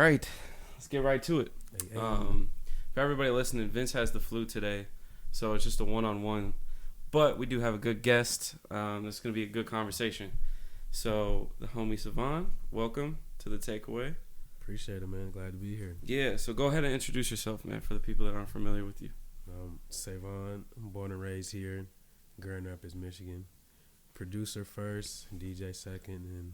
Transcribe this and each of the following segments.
right, let's get right to it. Hey. For everybody listening, Vince has the flu today, so it's just a one-on-one. But we do have a good guest. It's going to be a good conversation. So, the homie Savon, welcome to the Takeaway. Appreciate it, man. Glad to be here. Yeah, so go ahead and introduce yourself, man, for the people that aren't familiar with you. Savon, I'm born and raised here, Grand Rapids, Michigan. Producer first, DJ second, and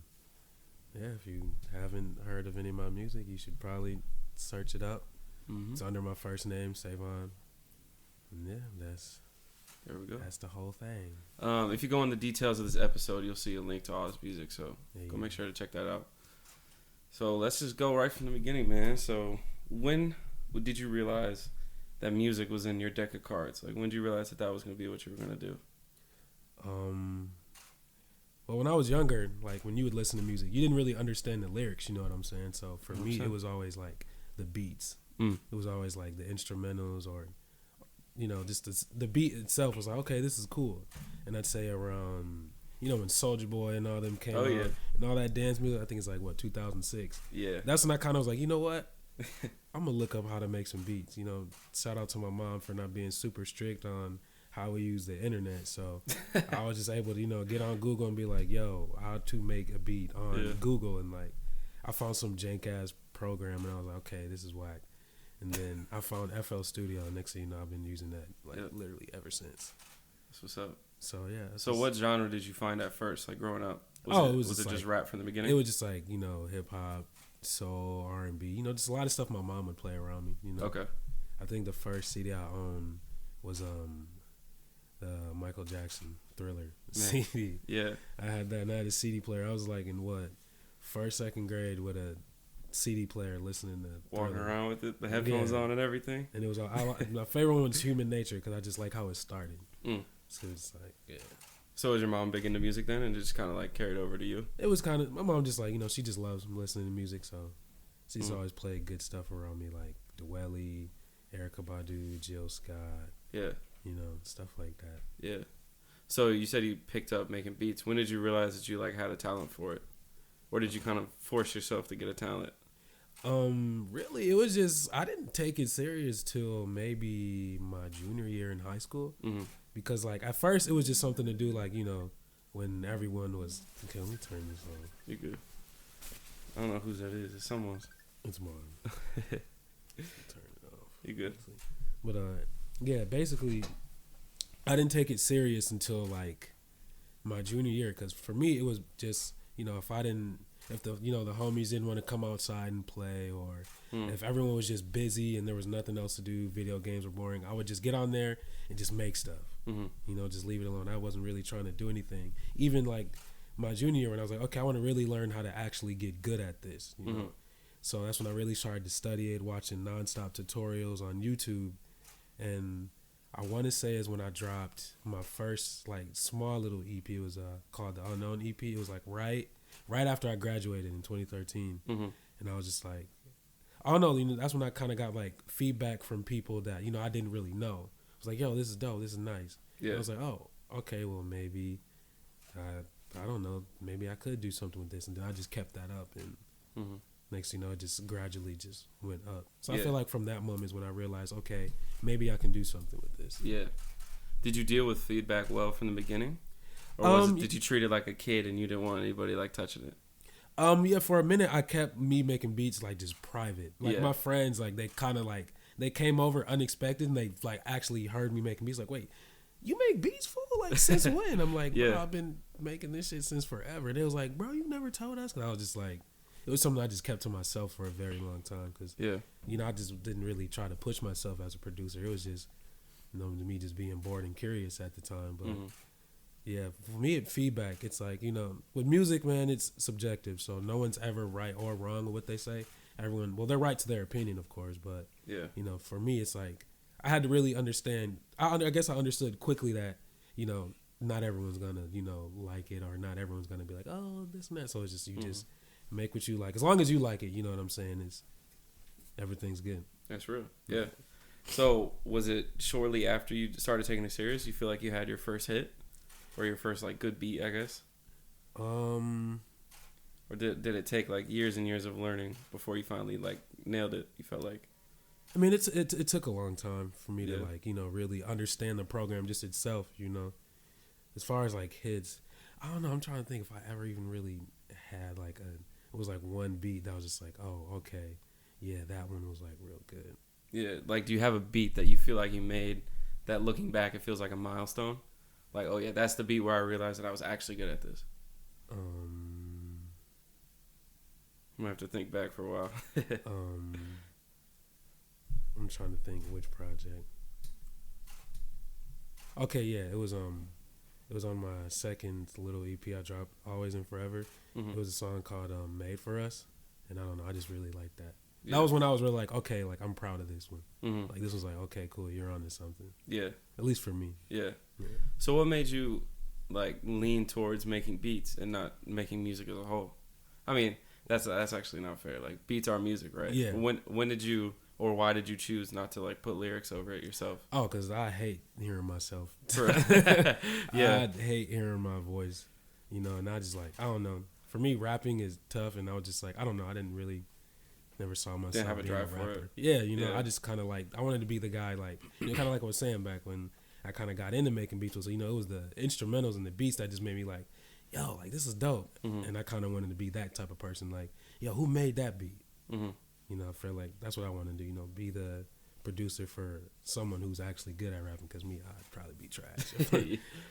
yeah, if you haven't heard of any of my music, you should probably search it up. Mm-hmm. It's under my first name, Savon. And yeah, There we go. That's the whole thing. If you go in the details of this episode, you'll see a link to all his music, so Yeah, go make sure to check that out. So let's just go right from the beginning, man. So when did you realize that music was in your deck of cards? Like, when did you realize that was going to be what you were going to do? Well, when I was younger, like when you would listen to music, you didn't really understand the lyrics, you know what I'm saying? So for me, it was always like the beats. It was always like the instrumentals or, you know, just the beat itself was like, okay, this is cool. And I'd say around, you know, when Soulja Boy and all them came out and all that dance music, I think it's like, 2006? Yeah. That's when I kind of was like, you know what? I'm going to look up how to make some beats. You know, shout out to my mom for not being super strict on how we use the internet. So I was just able to, you know, get on Google and be like, yo, how to make a beat on Google. And like, I found some jank ass program and I was like, okay, this is whack. And then I found FL Studio. Next thing you know, I've been using that literally ever since. That's what's up. So yeah. So what genre did you find at first, like growing up? Was it just rap from the beginning? It was just like, you know, hip hop, soul, R&B. You know, just a lot of stuff my mom would play around me. You know. Okay. I think the first CD I owned was the Michael Jackson Thriller CD. Yeah. I had that, and I had a CD player. I was like in first, second grade with a CD player listening to Walking Thriller. around with it, the headphones on and everything. And it was my favorite one was Human Nature because I just like how it started. So it's like, yeah. So was your mom big into music then, and it just kind of like carried over to you? It was kind of, my mom just like, you know, she just loves listening to music, so she's always played good stuff around me, like Dwelly, Erykah Badu, Jill Scott. Yeah. You know, stuff like that. Yeah. So you said you picked up making beats. When did you realize that you like had a talent for it? Or did you kind of force yourself to get a talent? Really, it was just, I didn't take it serious till maybe my junior year in high school. Because like at first it was just something to do, like, you know, when everyone was, okay, let me turn this on. You good. I don't know whose that is. It's someone's. It's mine. Turn it off. You good. But yeah, basically I didn't take it serious until like my junior year, because for me it was just, you know, if the homies didn't want to come outside and play, or if everyone was just busy and there was nothing else to do, video games were boring, I would just get on there and just make stuff. You know, just leave it alone. I wasn't really trying to do anything. Even like my junior year when I was like, okay, I want to really learn how to actually get good at this, you know. So that's when I really started to study it, watching nonstop tutorials on YouTube. And I want to say is when I dropped my first like small little EP. It was called The Unknown EP. It was like right after I graduated in 2013. And I was just like, I don't know, you know, that's when I kind of got like feedback from people that, you know, I didn't really know. I was like, yo, this is dope, this is nice. Yeah. I was like, oh, okay, well maybe I don't know, maybe I could do something with this. And then I just kept that up, and next thing you know, it just gradually just went up. So I feel like from that moment is when I realized, okay, maybe I can do something with this. Yeah. Did you deal with feedback well from the beginning? Or did you treat it like a kid and you didn't want anybody like touching it? Yeah, for a minute I kept me making beats like just private. Like my friends, like they kind of like, they came over unexpected and they like actually heard me making beats. Like, wait, you make beats, fool? Like since when? I'm like, bro, I've been making this shit since forever. They was like, bro, you never told us. And I was just like, it was something I just kept to myself for a very long time, because you know, I just didn't really try to push myself as a producer. It was just, you know, me just being bored and curious at the time. But yeah, for me, feedback, it's like, you know, with music, man, it's subjective. So no one's ever right or wrong with what they say. Everyone, well, they're right to their opinion, of course. But, you know, for me, it's like, I had to really understand. I guess I understood quickly that, you know, not everyone's going to, you know, like it, or not everyone's going to be like, oh, this and that. So it's just, you just make what you like. As long as you like it, you know what I'm saying, is everything's good. That's real. Yeah. So was it shortly after you started taking it serious, you feel like you had your first hit? Or your first like good beat, I guess? or did it take like years and years of learning before you finally like nailed it? You felt like. I mean, it took a long time for me to Yeah. like really understand the program just itself. As far as like hits, I don't know. I'm trying to think if I ever even really had like it was like one beat that was just like, oh, okay, yeah, that one was like real good. Yeah, like do you have a beat that you feel like you made that looking back it feels like a milestone? Like, oh yeah, that's the beat where I realized that I was actually good at this. I'm gonna have to think back for a while. I'm trying to think which project. Okay, yeah, it was on my second little EP I dropped, Always and Forever. Mm-hmm. It was a song called "Made for Us," and I don't know, I just really liked that. Yeah. That was when I was really like, okay, like I'm proud of this one. Mm-hmm. Like this was like, okay, cool, you're on to something. Yeah. At least for me. Yeah. Yeah. So what made you like lean towards making beats and not making music as a whole? I mean, that's actually not fair. Like beats are music, right? Yeah. When did you or why did you choose not to like put lyrics over it yourself? Oh, because I hate hearing myself. Yeah. I hate hearing my voice, and I just like, I don't know. For me, rapping is tough, and I was just like, I don't know. I never saw myself Didn't have a being drive a for rapper. it. Yeah, I just kind of like, I wanted to be the guy, like, kind of like I was saying back when I kind of got into making beats. So, it was the instrumentals and the beats that just made me like, yo, like, this is dope. Mm-hmm. And I kind of wanted to be that type of person, like, yo, who made that beat? Mm-hmm. I feel like that's what I want to do, be the producer for someone who's actually good at rapping, because me, I'd probably be trash if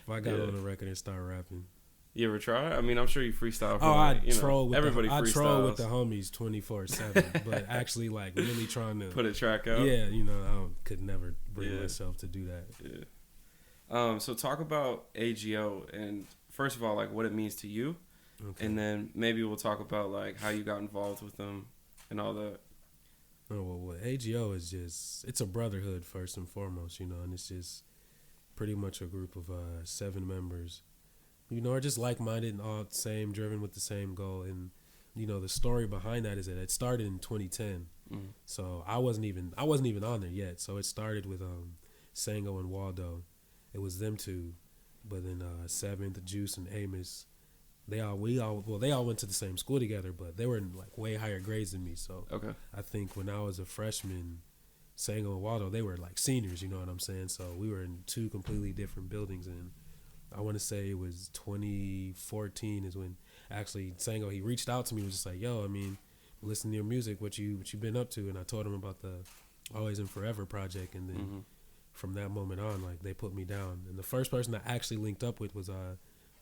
I got on the record and start rapping. You ever try? I mean, I'm sure you freestyle. I troll with everybody I freestyles. troll with the homies 24/7, but actually like really trying to put a track out. Yeah, could never bring myself to do that. Yeah. So talk about AGO, and first of all, like what it means to you, okay. And then maybe we'll talk about like how you got involved with them and all that. Oh well, AGO is it's a brotherhood first and foremost, and it's just pretty much a group of 7 members. Are just like-minded and all same, driven with the same goal. And, the story behind that is that it started in 2010. Mm-hmm. So I wasn't even on there yet. So it started with Sango and Waldo. It was them two. But then Seventh, Juice, and Amos, they all went to the same school together, but they were in like way higher grades than me. So okay. I think when I was a freshman, Sango and Waldo, they were like seniors, you know what I'm saying? So we were in 2 completely different buildings, and I want to say it was 2014 is when actually Sango, he reached out to me, was just like, yo, I mean, listen to your music, what you been up to? And I told him about the Always and Forever project, and then from that moment on, like, they put me down. And the first person I actually linked up with was the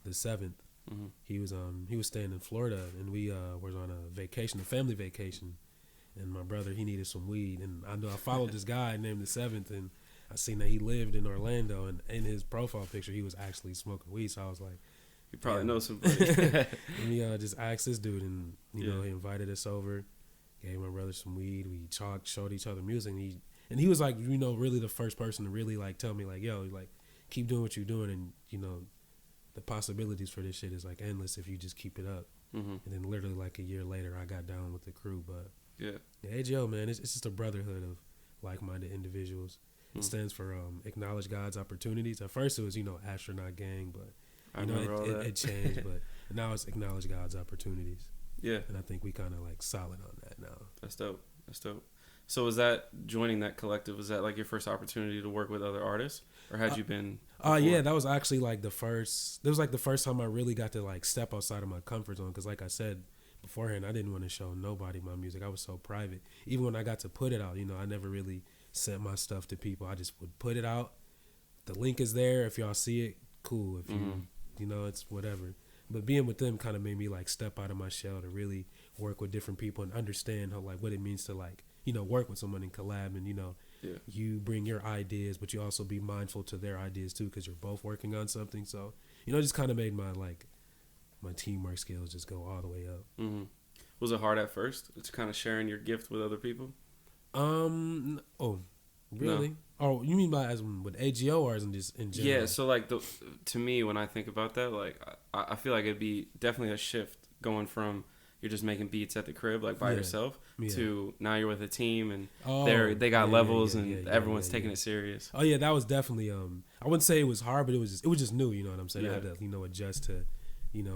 7th. Mm-hmm. He was staying in Florida, and we was on a family vacation, and my brother, he needed some weed, and I followed this guy named the 7th, and I seen that he lived in Orlando, and in his profile picture, he was actually smoking weed. So I was like, you probably know somebody. And we just asked this dude, and he invited us over, gave my brother some weed. We showed each other music, and he was like, really the first person to really like tell me like, yo, like, keep doing what you're doing, and the possibilities for this shit is like endless if you just keep it up. Mm-hmm. And then literally like a year later, I got down with the crew. But AGO, man, it's just a brotherhood of like-minded individuals. It stands for Acknowledge God's Opportunities. At first it was, Astronaut Gang, but it changed. But now it's Acknowledge God's Opportunities. Yeah. And I think we kind of like solid on that now. That's dope. So was that joining that collective, was that like your first opportunity to work with other artists, or had you been before? Yeah, that was actually like the first time I really got to like step outside of my comfort zone, because like I said beforehand, I didn't want to show nobody my music. I was so private. Even when I got to put it out, I never really sent my stuff to people. I just would put it out. The link is there. If y'all see it, cool. If you, it's whatever. But being with them kind of made me like step out of my shell to really work with different people and understand how like what it means to like, work with someone and collab, and you bring your ideas, but you also be mindful to their ideas too, because you're both working on something. So it just kind of made my teamwork skills just go all the way up. Mm-hmm. Was it hard at first? It's kind of sharing your gift with other people. Oh, really? No. Oh, you mean by as with AGO, or as in just in general? Yeah. So like to me, when I think about that, like I feel like it'd be definitely a shift going from you're just making beats at the crib like by yourself to now you're with a team, and they got levels and everyone's taking it serious. Oh yeah, that was definitely I wouldn't say it was hard, but it was just new. You know what I'm saying? I had to adjust to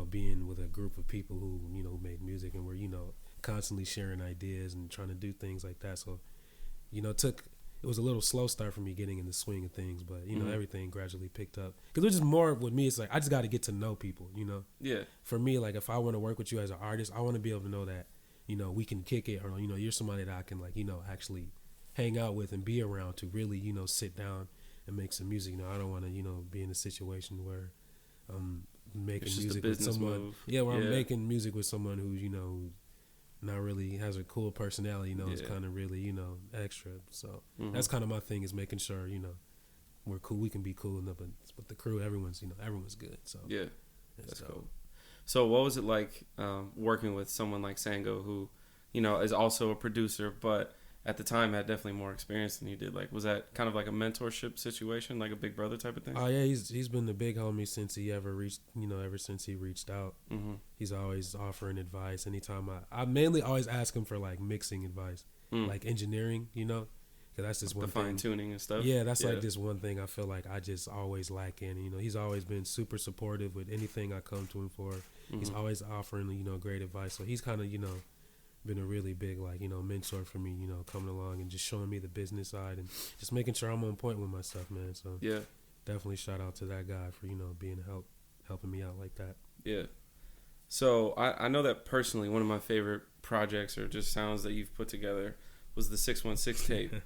being with a group of people who made music and were constantly sharing ideas and trying to do things like that. So it was a little slow start for me getting in the swing of things, but everything gradually picked up. Because it's just more with me. It's like I just got to get to know people. Yeah. For me, like if I want to work with you as an artist, I want to be able to know that we can kick it, or you're somebody that I can actually hang out with and be around to really sit down and make some music. I don't want to be in a situation where I'm making music with someone. Move. Yeah, where I'm making music with someone who's not really has a cool personality, is kind of really, extra. So that's kind of my thing, is making sure, we're cool. We can be cool enough, but with the crew, everyone's good. So yeah, that's cool. So what was it like working with someone like Sango, who, is also a producer, but at the time had definitely more experience than you did? Like, was that kind of like a mentorship situation, like a big brother type of thing? Oh yeah, he's been the big homie since he ever reached, ever since he reached out. Mm-hmm. He's always offering advice. Anytime I mainly always ask him for like mixing advice, like engineering, because that's just one thing. Fine tuning and stuff. Yeah, that's like just one thing I feel like I just always lack in. He's always been super supportive with anything I come to him for. Mm-hmm. He's always offering great advice. So he's kind of been a really big mentor for me, coming along and just showing me the business side and just making sure I'm on point with my stuff, man. So yeah, definitely shout out to that guy for being helping me out like that. Yeah. So I know that personally one of my favorite projects or just sounds that you've put together was the 616 tape.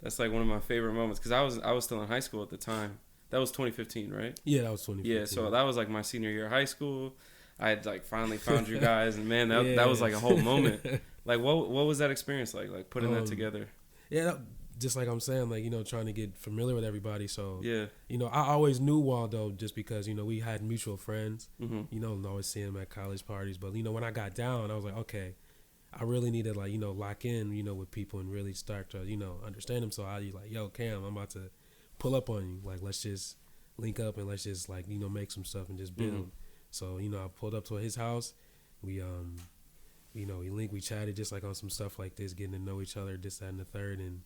That's like one of my favorite moments, because I was still in high school at the time. That was 2015, right? Yeah, that was 2015. Yeah, so that was like my senior year of high school. I had like finally found you guys, and man, that was like a whole moment. Like, what was that experience like putting that together? Yeah, just like I'm saying, like trying to get familiar with everybody. So yeah, I always knew Waldo just because we had mutual friends. Mm-hmm. And always see him at college parties. But when I got down, I was like, okay, I really need to lock in with people and really start to understand them. So I was like, yo, Cam, I'm about to pull up on you. Like, let's just link up and let's just make some stuff and just build. Mm-hmm. So, I pulled up to his house. We, we linked, we chatted just like on some stuff like this, getting to know each other, this, that, and the third. And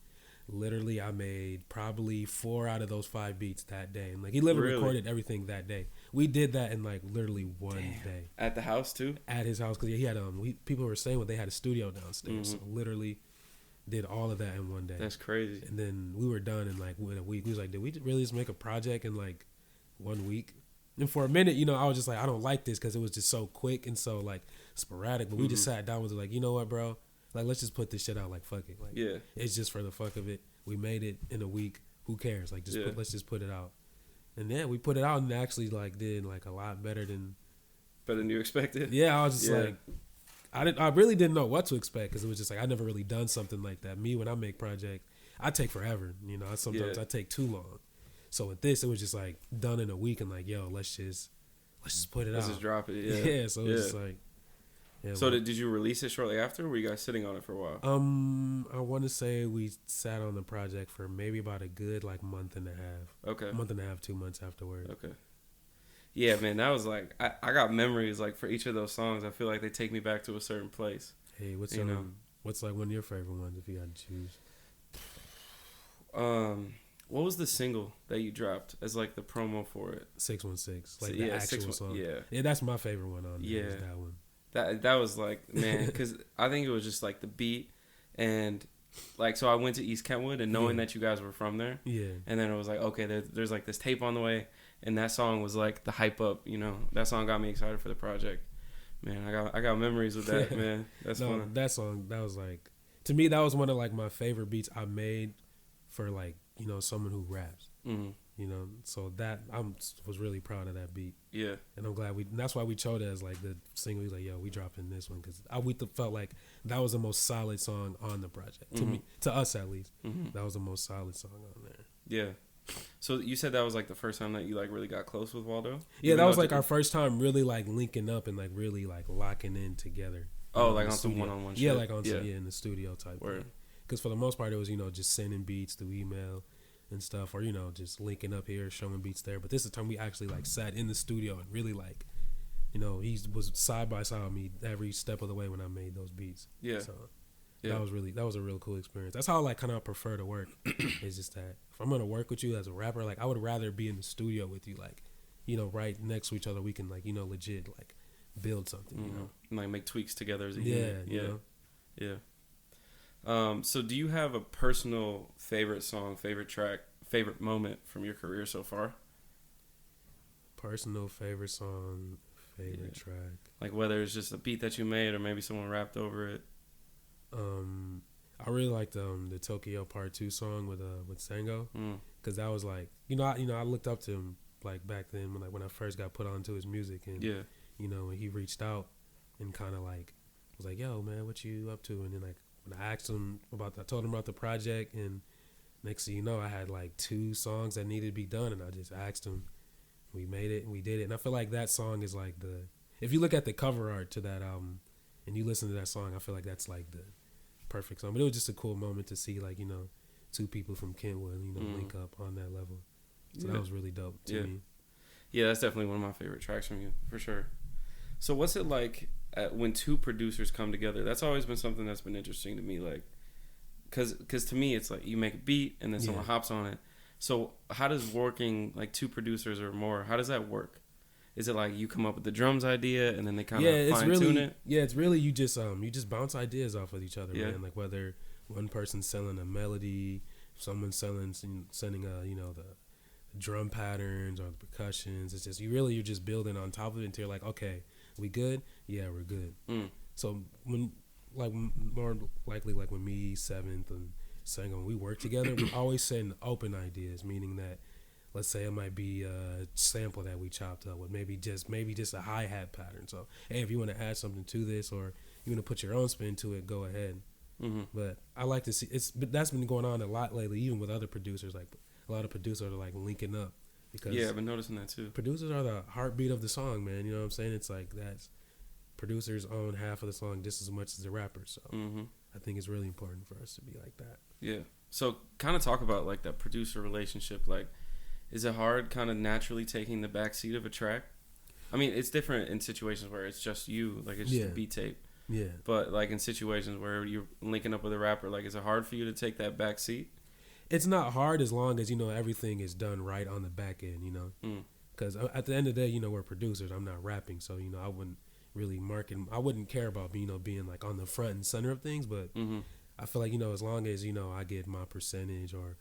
literally I made probably 4 out of those 5 beats that day. And he literally recorded everything that day. We did that in literally one day. At the house too? At his house. Because he had, people were saying they had a studio downstairs. Mm-hmm. So literally did all of that in one day. That's crazy. And then we were done in in a week. We was like, did we really just make a project in 1 week? And for a minute, I was just like, I don't like this because it was just so quick and so sporadic. But we just sat down and was like, you know what, bro? Let's just put this shit out. Fuck it. Yeah. It's just for the fuck of it. We made it in a week. Who cares? Let's just put it out. And then we put it out and actually did a lot better than you expected. Yeah, I was just I really didn't know what to expect, because it was just I never really done something like that. Me, when I make projects, I take forever. Sometimes I take too long. So with this, it was just done in a week and yo, let's just put it out. Let's just drop it. Yeah. Yeah. So it was just yeah. So did you release it shortly after, or were you guys sitting on it for a while? I want to say we sat on the project for maybe about a good month and a half. Okay. A month and a half, 2 months afterward. Okay. Yeah, man, that was I got memories for each of those songs. I feel like they take me back to a certain place. Hey, what's one of your favorite ones if you had to choose? What was the single that you dropped as the promo for it? 616, the actual song. Yeah, that's my favorite one on there. Yeah, that one. That was man, because I think it was just the beat, and so I went to East Kentwood and knowing that you guys were from there. Yeah. And then it was okay, there's this tape on the way, and that song was the hype up. That song got me excited for the project. Man, I got memories with that. Man, that's fun. That song, that was to me, that was one of my favorite beats I made for someone who raps. Mm-hmm. So that was really proud of that beat. Yeah. And I'm glad that's why we chose it as the single. He's yo, we dropping this one because we felt that was the most solid song on the project. Mm-hmm. To us at least. Mm-hmm. That was the most solid song on there. Yeah. So you said that was the first time that you really got close with Waldo? Yeah, that was our first time really linking up and really locking in together. Oh, on some one-on-one shit. Yeah, on some in the studio type thing. Because for the most part it was just sending beats through email and stuff, or just linking up here, showing beats there. But this is the time we actually sat in the studio and really he was side by side with me every step of the way when I made those beats. Yeah. So that was a real cool experience. That's how kind of prefer to work. It's just that if I'm gonna work with you as a rapper, I would rather be in the studio with you, right next to each other, we can like legit like build something. And, like make tweaks together as a Yeah, unit. Yeah. So do you have a personal favorite song, favorite track, favorite moment from your career so far? Personal favorite song, favorite track. Like whether it's just a beat that you made or maybe someone rapped over it. I really liked the Tokyo Part 2 song with Sango, because that was like I looked up to him like back then when I first got put onto his music, and when he reached out and kind of like was like, yo man, what you up to? And then like when I asked him I told him about the project, and next thing you know I had like 2 songs that needed to be done, and I just asked him. We made it and we did it, and I feel like that song is like if you look at the cover art to that album and you listen to that song, I feel like that's like the perfect song. But it was just a cool moment to see like 2 people from Kentwood link up on that level. So that was really dope to me. Yeah, that's definitely one of my favorite tracks from you for sure. So what's it like when 2 producers come together? That's always been something that's been interesting to me, like because to me it's like you make a beat and then someone hops on it. So how does working like 2 producers or more, how does that work? Is it like you come up with the drums idea and then they kind of fine tune it? Yeah, it's really you just bounce ideas off of each other, man. Like whether one person's selling a melody, someone's sending the drum patterns or the percussions. It's just you're just building on top of it until you're like, okay, we good? Yeah, we're good. So when like more likely like when me, Seventh, and Sango, when we work together, we always send open ideas, meaning that let's say it might be a sample that we chopped up with maybe just a hi-hat pattern. So hey, if you want to add something to this or you want to put your own spin to it, go ahead. But I like to see but that's been going on a lot lately, even with other producers. Like a lot of producers are like linking up because I've been noticing that too. Producers are the heartbeat of the song, man. You know what I'm saying? It's like that's producers own half of the song just as much as the rappers. So I think it's really important for us to be like that. Yeah. So kind of talk about like that producer relationship. Like, is it hard kind of naturally taking the backseat of a track? I mean, it's different in situations where it's just you, like it's just a beat tape. Yeah. But like in situations where you're linking up with a rapper, like is it hard for you to take that backseat? It's not hard as long as everything is done right on the back end. Because at the end of the day, we're producers. I'm not rapping, so I wouldn't really I wouldn't care about being like on the front and center of things, but I feel like as long as I get my percentage or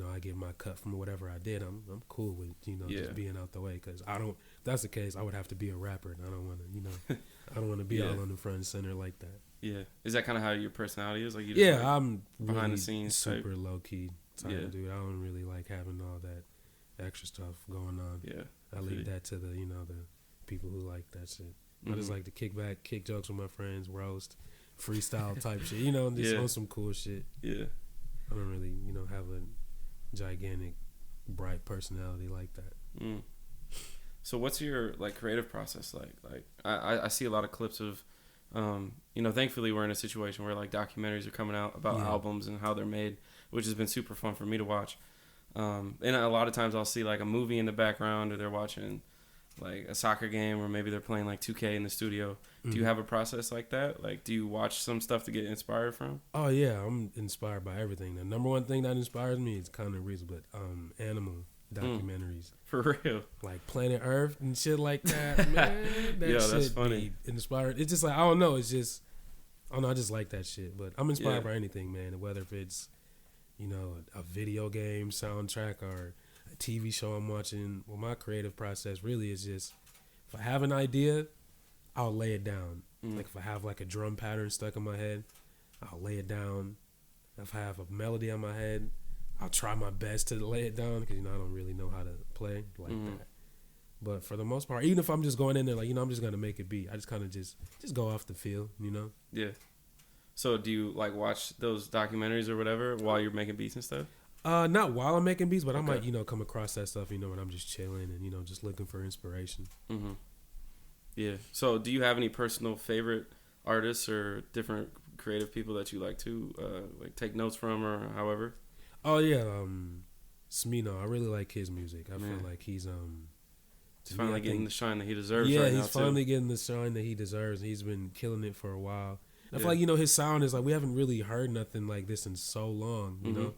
I get my cut from whatever I did, I'm cool with just being out the way. Because if that's the case, I would have to be a rapper, and I don't want to I don't want to be all on the front and center like that. Yeah, is that kind of how your personality is? Like you just I'm behind really the scenes super type? low key type dude. I don't really like having all that extra stuff going on. Yeah, I leave that to the the people who like that shit. I just like to kick back, kick jokes with my friends, roast, freestyle type shit. Just on some cool shit. Yeah. I don't really, have a gigantic, bright personality like that. So what's your like creative process like? Like I see a lot of clips of, thankfully we're in a situation where like documentaries are coming out about albums and how they're made, which has been super fun for me to watch. And a lot of times I'll see like a movie in the background or they're watching like a soccer game or maybe they're playing like 2K in the studio. Do you have a process like that? Like, do you watch some stuff to get inspired from? Oh yeah, I'm inspired by everything. The number one thing that inspires me is kind of reason, but animal documentaries. For real, like Planet Earth and shit like that. Man, that's funny. Inspired. It's just like I don't know. It's just I just like that shit. But I'm inspired by anything, man. Whether if it's a video game soundtrack or a TV show I'm watching. Well, my creative process really is just if I have an idea, I'll lay it down. Like if I have like a drum pattern stuck in my head, I'll lay it down. If I have a melody in my head, I'll try my best to lay it down because I don't really know how to play like that. But for the most part, even if I'm just going in there like I'm just gonna make a beat, I just kind of just go off the feel, Yeah. So do you like watch those documentaries or whatever while you're making beats and stuff? Not while I'm making beats, but I might come across that stuff when I'm just chilling and just looking for inspiration. Yeah. So do you have any personal favorite artists or different creative people that you like to like take notes from or however? Oh yeah, Smino. I really like his music. I feel like he's finally getting the shine that he deserves. Yeah, right he's now finally getting the shine that he deserves. He's been killing it for a while. I feel like his sound is like we haven't really heard nothing like this in so long.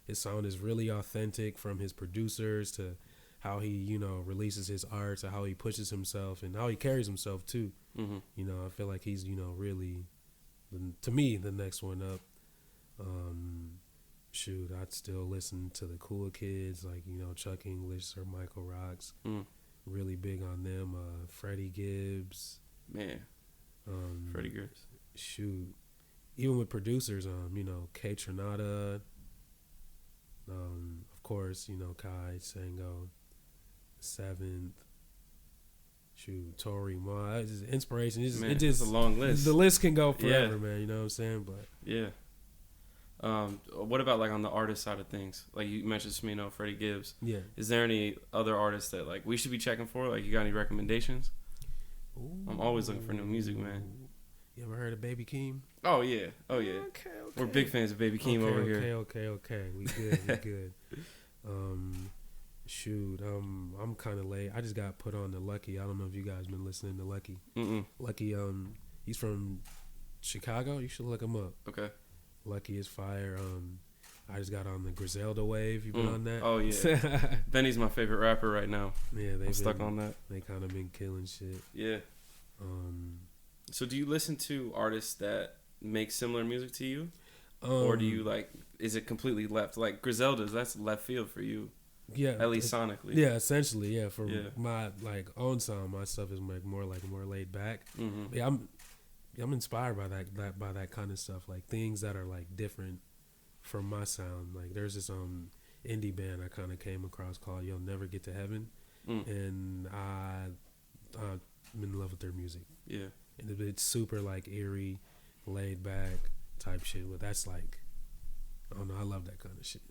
His sound is really authentic from his producers to how he, you know, releases his art, or how he pushes himself, and how he carries himself too. Mm-hmm. You know, I feel like he's, you know, really, to me, the next one up. Shoot, I'd still listen to the cool kids like, you know, Chuck English or Michael Rocks. Really big on them. Freddie Gibbs. Man, Freddie Gibbs. Shoot, even with producers, you know, K Tronada. Of course, you know, Kai, Sango, Seventh. Shoot, Tory Ma. It's just inspiration. It's a long list. The list can go forever, man. You know what I'm saying? But yeah. What about like on the artist side of things? Like you mentioned Smino, Freddie Gibbs. Yeah. Is there any other artists that like we should be checking for? Like you got any recommendations? Ooh. I'm always looking for new music, man. You ever heard of Baby Keem? Oh yeah. Okay. We're big fans of Baby Keem over here. Okay. We good. Shoot, I'm kind of late. I just got put on to Lucky. I don't know if you guys been listening to Lucky. Lucky, he's from Chicago. You should look him up. Okay. Lucky is fire. I just got on the Griselda wave. You been on that? Oh yeah. Benny's my favorite rapper right now. Yeah, I'm stuck on that. They kind of been killing shit. Yeah. So do you listen to artists that make similar music to you, or do you like? Is it completely left? Like Griselda's, that's left field for you. Yeah, at least sonically. Yeah, essentially, yeah. For my like own sound, my stuff is like more laid back. Yeah, I'm inspired by that kind of stuff, like things that are like different from my sound. Like there's this indie band I kind of came across called You'll Never Get to Heaven, and I'm in love with their music. Yeah, and it's super like eerie, laid back type shit. But that's like, I don't know, I love that kind of shit.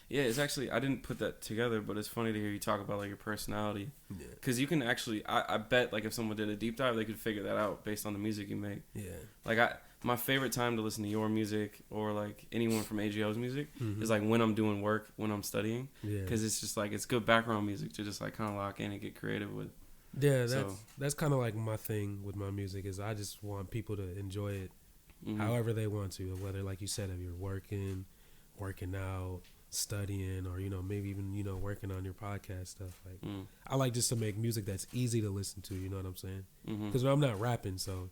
Yeah, it's actually, I didn't put that together, but it's funny to hear you talk about like your personality. Yeah. Because you can actually, I bet like if someone did a deep dive, they could figure that out based on the music you make. Yeah. Like my favorite time to listen to your music or like anyone from AGO's music is like when I'm doing work, when I'm studying. Yeah. Because it's just like, it's good background music to just like kind of lock in and get creative with. Yeah, that's kind of like my thing with my music is I just want people to enjoy it however they want to. Whether, like you said, if you're working out, studying, or you know, maybe even, you know, working on your podcast stuff. Like I like just to make music that's easy to listen to, you know what I'm saying? Because I'm not rapping, so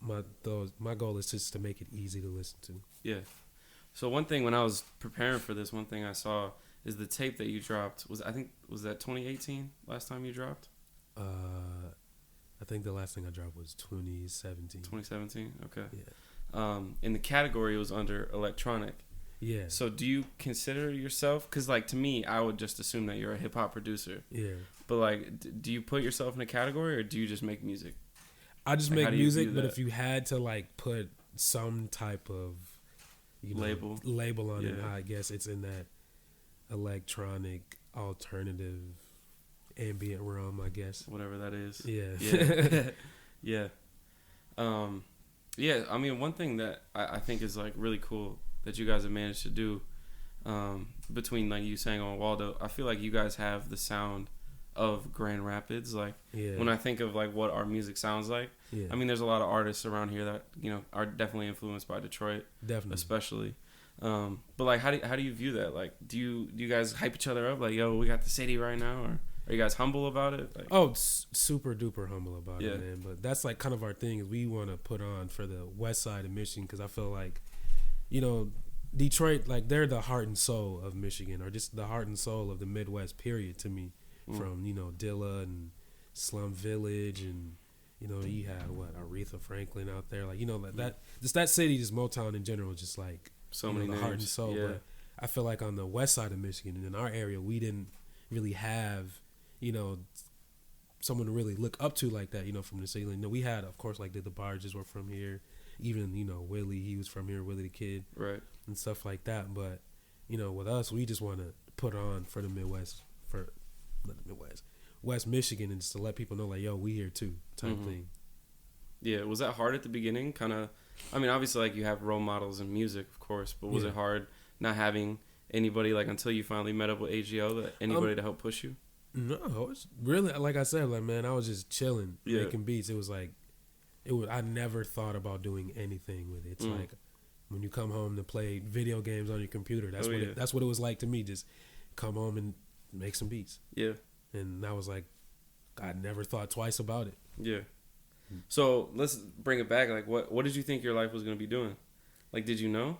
my goal is just to make it easy to listen to. Yeah. So one thing when I was preparing for this, one thing I saw is the tape that you dropped was that 2018 last time you dropped? I think the last thing I dropped was 2017. 2017, okay. Yeah. In the category it was under electronic. Yeah. So do you consider yourself, because like to me, I would just assume that you're a hip hop producer. Yeah. But like, do you put yourself in a category or do you just make music? I just make music, but if you had to like put some type of, you know, label on it, I guess it's in that electronic alternative ambient realm, I guess. Whatever that is. Yeah. Yeah. Yeah. I mean, one thing that I think is like really cool that you guys have managed to do between like you, Sango, and Waldo, I feel like you guys have the sound of Grand Rapids. Like when I think of like what our music sounds like, I mean, there's a lot of artists around here that, you know, are definitely influenced by Detroit, especially. But like, how do you view that? Like, do you guys hype each other up? Like, yo, we got the city right now, or are you guys humble about it? Like, super duper humble about it, man. But that's like kind of our thing is we want to put on for the west side of Michigan, because I feel like, you know, Detroit, like they're the heart and soul of Michigan, or just the heart and soul of the Midwest, period, to me. From, you know, Dilla and Slum Village, and, you know, you had Aretha Franklin out there, like, you know, that city, just Motown in general, just like so many the names. Heart and soul. But I feel like on the west side of Michigan and in our area, we didn't really have, you know, someone to really look up to like that, you know, from the city. You know, we had, of course, like the Barges were from here. Even, you know, Willie, he was from here, Willie the Kid, right, and stuff like that. But, you know, with us, we just want to put on for the Midwest, West Michigan, and just to let people know, like, yo, we here too, type thing. Yeah, was that hard at the beginning? Kind of, I mean, obviously, like, you have role models in music, of course, but was it hard not having anybody, like, until you finally met up with AGO, anybody to help push you? No, it's really, like I said, like, man, I was just chilling, making beats. It was like, I never thought about doing anything with it. It's like when you come home to play video games on your computer. That's what it was like to me. Just come home and make some beats. Yeah. And I was like, I never thought twice about it. Yeah. So let's bring it back. Like, what did you think your life was gonna be doing? Like, did you know?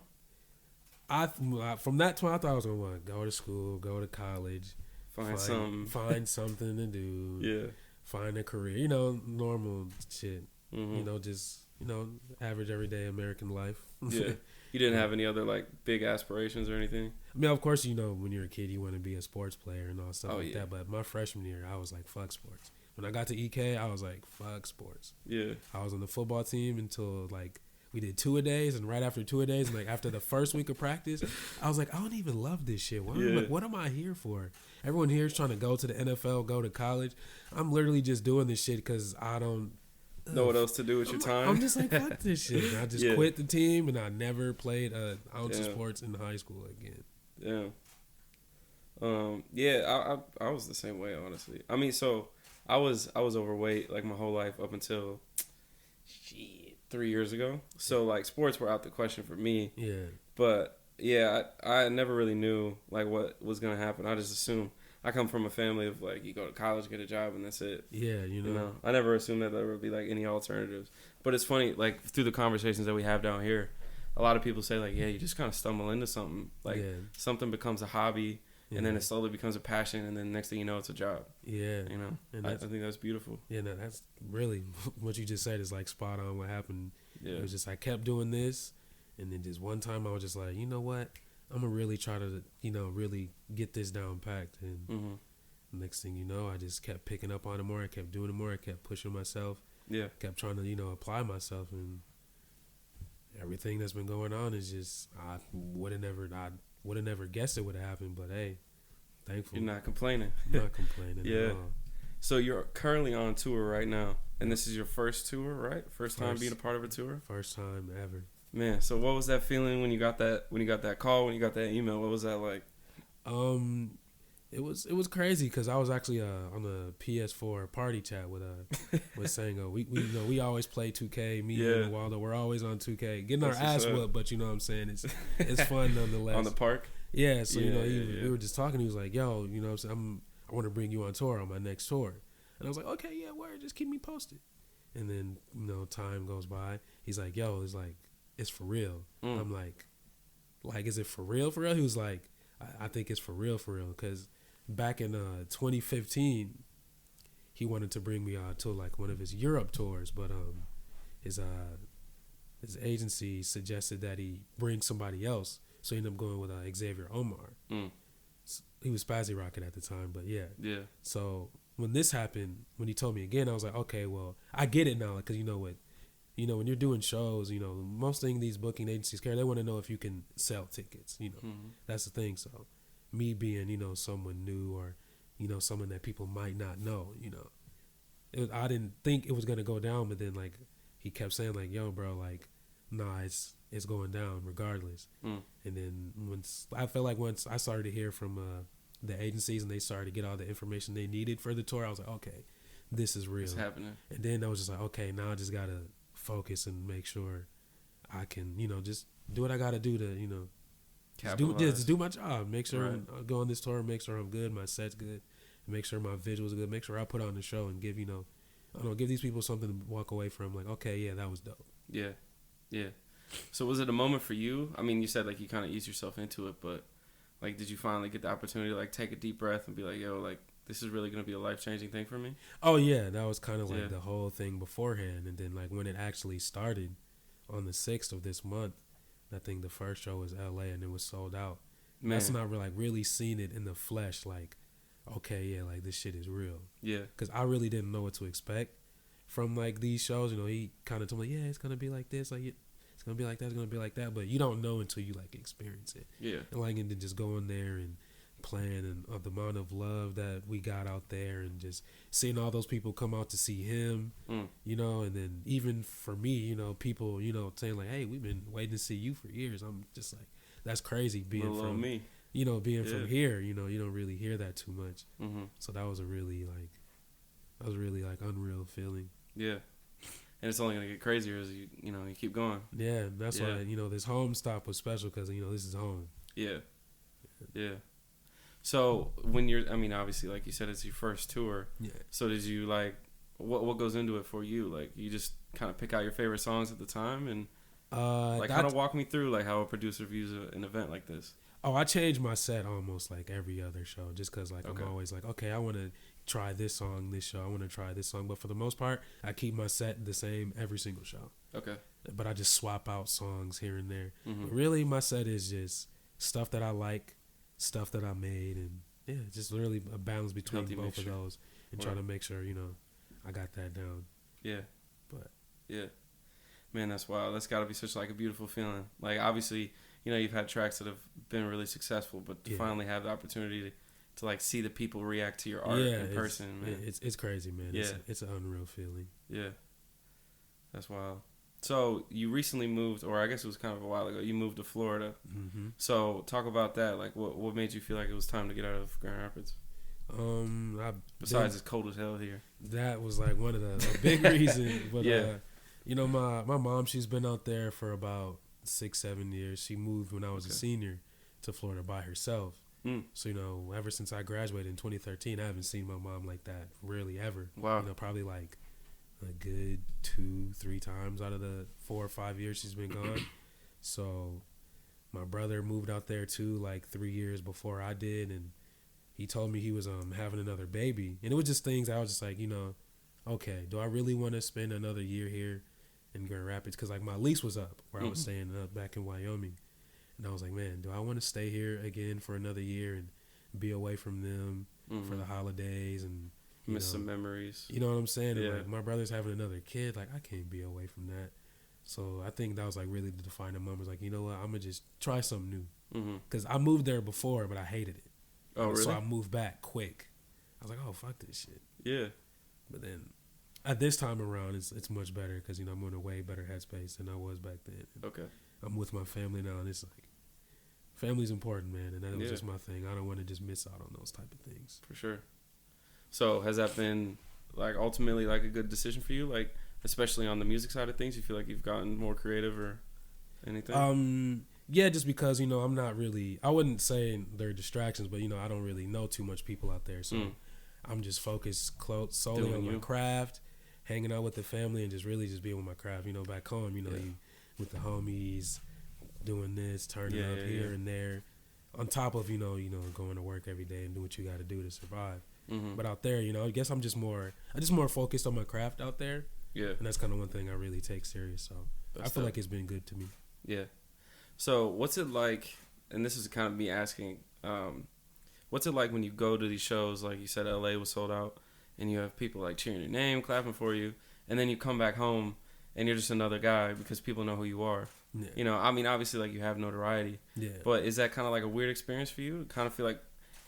From that time, I thought I was gonna want to go to school, go to college, Find something. find something to do. Yeah. Find a career. You know, normal shit. Mm-hmm. You know, just average everyday American life. Yeah. You didn't have any other like big aspirations or anything? I mean, of course, when you're a kid, you want to be a sports player and all stuff yeah. that. But my freshman year, I was like, fuck sports. When I got to EK, I was like, fuck sports. Yeah. I was on the football team until like we did 2-a-days, and right after 2-a-days, and like after the first week of practice, I was like, I don't even love this shit. What am I here for? Everyone here is trying to go to the NFL, go to college. I'm literally just doing this shit because I don't know what else to do with your time. I'm just like, fuck this shit. And I just quit the team, and I never played an ounce of sports in high school again. Yeah. I was the same way, honestly. I mean, so I was overweight like my whole life up until 3 years ago. So like sports were out the question for me. Yeah. But yeah, I never really knew like what was gonna happen. I just assumed. I come from a family of like you go to college, get a job, and that's it. Yeah, you know. I never assumed that there would be like any alternatives. But it's funny, like through the conversations that we have down here, a lot of people say like, yeah, you just kind of stumble into something. Like something becomes a hobby, and then it slowly becomes a passion, and then next thing you know, it's a job. Yeah, and I think that's beautiful. Yeah, no, that's really what you just said is like spot on. What happened? Yeah, it was just I kept doing this, and then just one time I was just like, you know what? I'm gonna really try to, really get this down packed. And next thing you know, I just kept picking up on it more. I kept doing it more. I kept pushing myself. Yeah. Kept trying to, apply myself. And everything that's been going on is just, I would have never guessed it would have happened. But hey, thankfully. You're not complaining. I'm not complaining at all. So you're currently on tour right now. And this is your first tour, right? First time being a part of a tour? First time ever. Man, so what was that feeling when you got that call, when you got that email? What was that like? It was crazy because I was actually on a PS4 party chat with Sango. We always play 2K. Me and Waldo, we're always on 2K, getting our ass whooped. But you know what I'm saying, it's fun nonetheless. On the park. Yeah. So we were just talking. He was like, "Yo, you know what I'm saying, I want to bring you on tour on my next tour," and I was like, "Okay, yeah, word, just keep me posted." And then time goes by. He's like, "Yo, it's for real." I'm like, is it for real? For real? He was like, I think it's for real, because back in 2015, he wanted to bring me to like one of his Europe tours, but his agency suggested that he bring somebody else, so he ended up going with Xavier Omar. He was Spazzy Rocket at the time, but yeah. So when this happened, when he told me again, I was like, okay, well, I get it now, because when you're doing shows, most thing these booking agencies care, they want to know if you can sell tickets. That's the thing. So me being, someone new or, someone that people might not know, I didn't think it was going to go down, but then like he kept saying like, yo, bro, like, nah, it's going down regardless. And then once I started to hear from the agencies and they started to get all the information they needed for the tour, I was like, okay, this is real. It's happening. And then I was just like, okay, now I just got to focus and make sure I can, just do what I got to do to, just do my job. Make sure I go on this tour, make sure I'm good, my set's good, make sure my visuals are good, make sure I put on the show and give, give these people something to walk away from. Like, okay, yeah, that was dope. Yeah. So was it a moment for you? I mean, you said like you kind of eased yourself into it, but like, did you finally get the opportunity to like take a deep breath and be like, yo, like, this is really going to be a life-changing thing for me? Oh, yeah. That was kind of like the whole thing beforehand. And then, like, when it actually started on the 6th of this month, I think the first show was L.A. and it was sold out. Man. That's not really seen it in the flesh. Like, okay, yeah, like, this shit is real. Yeah. Because I really didn't know what to expect from, like, these shows. He kind of told me, yeah, it's going to be like this. Like, it's going to be like that. It's going to be like that. But you don't know until you, like, experience it. Yeah. And then just go in there and playing and the amount of love that we got out there and just seeing all those people come out to see him, and then even for me, people, saying like, hey, we've been waiting to see you for years. I'm just like, that's crazy being from me, from here, you don't really hear that too much. So that was a really unreal feeling. Yeah. And it's only going to get crazier as you keep going. Yeah. That's why, this home stop was special because, this is home. Yeah. Yeah. So when you're, I mean, obviously, like you said, it's your first tour. Yeah. So did you like, what goes into it for you? Like you just kind of pick out your favorite songs at the time and like kind of walk me through like how a producer views an event like this. Oh, I change my set almost like every other show, just because like I'm always like, okay, I want to try this song this show. I want to try this song, but for the most part, I keep my set the same every single show. Okay. But I just swap out songs here and there. Mm-hmm. But really, my set is just stuff that I like, stuff that I made, and yeah, just really a balance between both of those, and try to make sure I got that down. Yeah. But yeah, man, that's wild. That's got to be such like a beautiful feeling. Like obviously, you've had tracks that have been really successful, but to finally have the opportunity to like see the people react to your art in person, man. It's crazy, man. Yeah. It's an unreal feeling. Yeah, that's wild. So you recently moved, or I guess it was kind of a while ago. You moved to Florida. Mm-hmm. So talk about that. Like, what made you feel like it was time to get out of Grand Rapids? Besides, it's cold as hell here. That was like one of the big reasons. But my mom, she's been out there for about 6-7 years. She moved when I was a senior to Florida by herself. So ever since I graduated in 2013, I haven't seen my mom like that really ever. Wow. Probably like a good 2-3 times out of the 4 or 5 years she's been gone. So my brother moved out there too, like 3 years before I did, and he told me he was having another baby, and it was just things I was just like, okay, do I really want to spend another year here in Grand Rapids? Because like my lease was up where I was staying back in Wyoming, and I was like, man, do I want to stay here again for another year and be away from them for the holidays and miss some memories? You know what I'm saying? Yeah. And like my brother's having another kid, like I can't be away from that. So I think that was like really the defining moment. Was like, you know what, I'm gonna just try something new. Because I moved there before, but I hated it. Oh, really? So I moved back quick. I was like, oh, fuck this shit. Yeah. But then at this time around, it's much better because, I'm in a way better headspace than I was back then. Okay. I'm with my family now, and it's like, family's important, man. And that was just my thing. I don't want to just miss out on those type of things. For sure. So has that been, like, ultimately, like, a good decision for you? Like, especially on the music side of things? You feel like you've gotten more creative or anything? Yeah, just because, I'm not really, I wouldn't say they're distractions, but, I don't really know too much people out there. So I'm just focused solely on my craft, hanging out with the family, and just really just being with my craft. Back home, you with the homies, doing this, turning up here and there, on top of, going to work every day and do what you got to do to survive. But out there, I guess I'm just more focused on my craft out there. Yeah. And that's kind of one thing I really take serious. So I feel like it's been good to me. Yeah. So what's it like, and this is kind of me asking, what's it like when you go to these shows, like you said LA was sold out, and you have people like cheering your name, clapping for you, and then you come back home and you're just another guy because people know who you are. Yeah. I mean, obviously, like, you have notoriety. Yeah. But is that kind of like a weird experience for you? Kind of feel like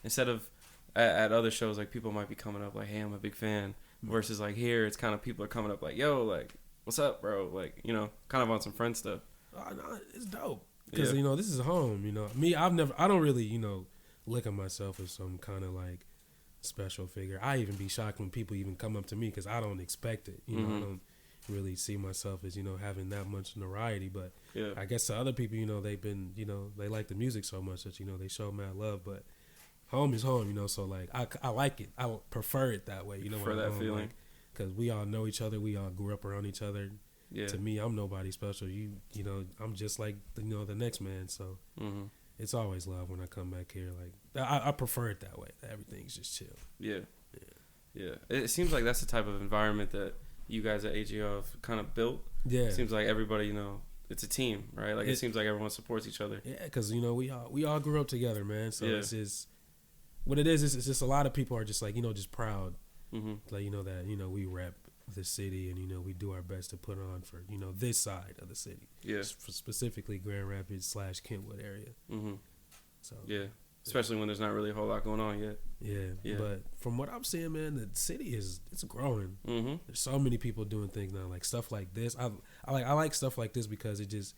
instead of at other shows, like, people might be coming up like, hey, I'm a big fan, versus like here, it's kind of people are coming up like, yo, like, what's up, bro? Like, kind of on some friend stuff. No, it's dope. Because, this is home, Me, I don't really, look at myself as some kind of, like, special figure. I even be shocked when people even come up to me because I don't expect it. I don't really see myself as, having that much notoriety. But I guess to other people, they've been, they like the music so much that, they show mad love. But home is home, so, like, I like it. I prefer it that way, For that feeling. Because we all know each other. We all grew up around each other. Yeah. To me, I'm nobody special. I'm just like the next man. So it's always love when I come back here. Like I prefer it that way. That everything's just chill. Yeah. It seems like that's the type of environment that you guys at AGO have kind of built. Yeah. It seems like everybody, it's a team, right? Like it seems like everyone supports each other. Yeah, because we all grew up together, man. So it's just what it is. It's just a lot of people are just like just proud, like that we rep the city, and we do our best to put on for this side of the city, specifically Grand Rapids / Kentwood area. So especially when there's not really a whole lot going on yet. But from what I'm seeing, man, the city it's growing. There's so many people doing things now, like stuff like this. I like stuff like this because it just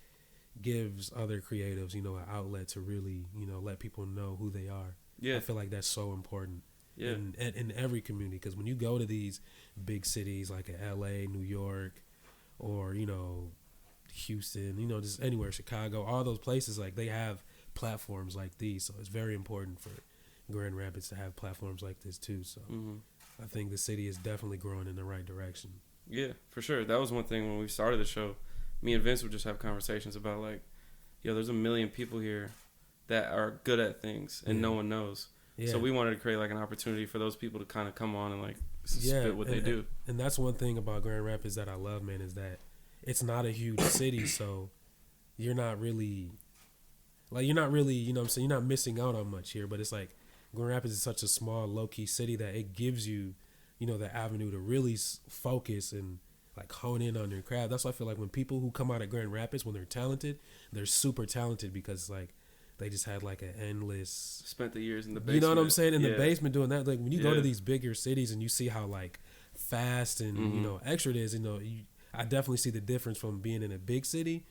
gives other creatives an outlet to really let people know who they are. I feel like that's so important. In every community, because when you go to these big cities like LA, New York, or Houston, just anywhere, Chicago, all those places, like they have platforms like these, so it's very important for Grand Rapids to have platforms like this too. So Mm-hmm. I think the city is definitely growing in the right direction. Yeah, for sure. That was one thing when we started the show. Me and Vince would just have conversations about like, yo, there's a million people here that are good at things and no one knows. Yeah. So we wanted to create like an opportunity for those people to kind of come on and like spit what they do. And that's one thing about Grand Rapids that I love, man, is that it's not a huge city, so you're not really, you know what I'm saying, you're not missing out on much here, but it's like Grand Rapids is such a small, low-key city that it gives you, the avenue to really focus and like hone in on your craft. That's why I feel like when people who come out of Grand Rapids, when they're talented, they're super talented because like they just had like an endless, spent the years in the basement. You know what I'm saying? In the basement doing that. Like when you go to these bigger cities and you see how like fast and extra it is, I definitely see the difference from being in a big city,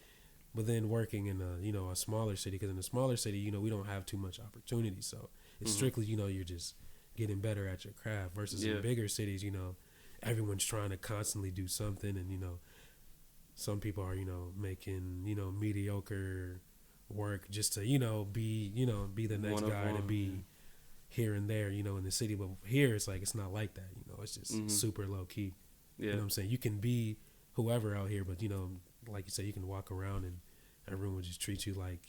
but then working in a smaller city. Because in a smaller city, we don't have too much opportunity, so it's strictly you're just getting better at your craft. Versus in bigger cities, everyone's trying to constantly do something, and some people are making mediocre work just to be the next guy to be here and there in the city. But here it's like it's not like that. It's just super low key. You know what I'm saying? You can be whoever out here, but like you said, you can walk around and everyone will just treat you like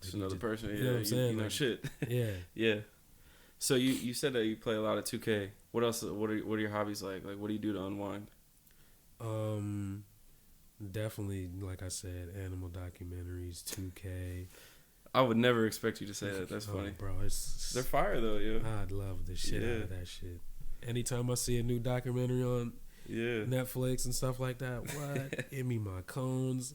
just another person. You know what I'm saying? Like, shit. Yeah. Yeah. So you said that you play a lot of 2K. What else? What are your hobbies like? Like, what do you do to unwind? Definitely, like I said, animal documentaries, 2K. I would never expect you to say that. That's funny, bro. They're fire though, yo. I'd love the shit out of that shit. Anytime I see a new documentary on Netflix and stuff like that, what? Give me my cones,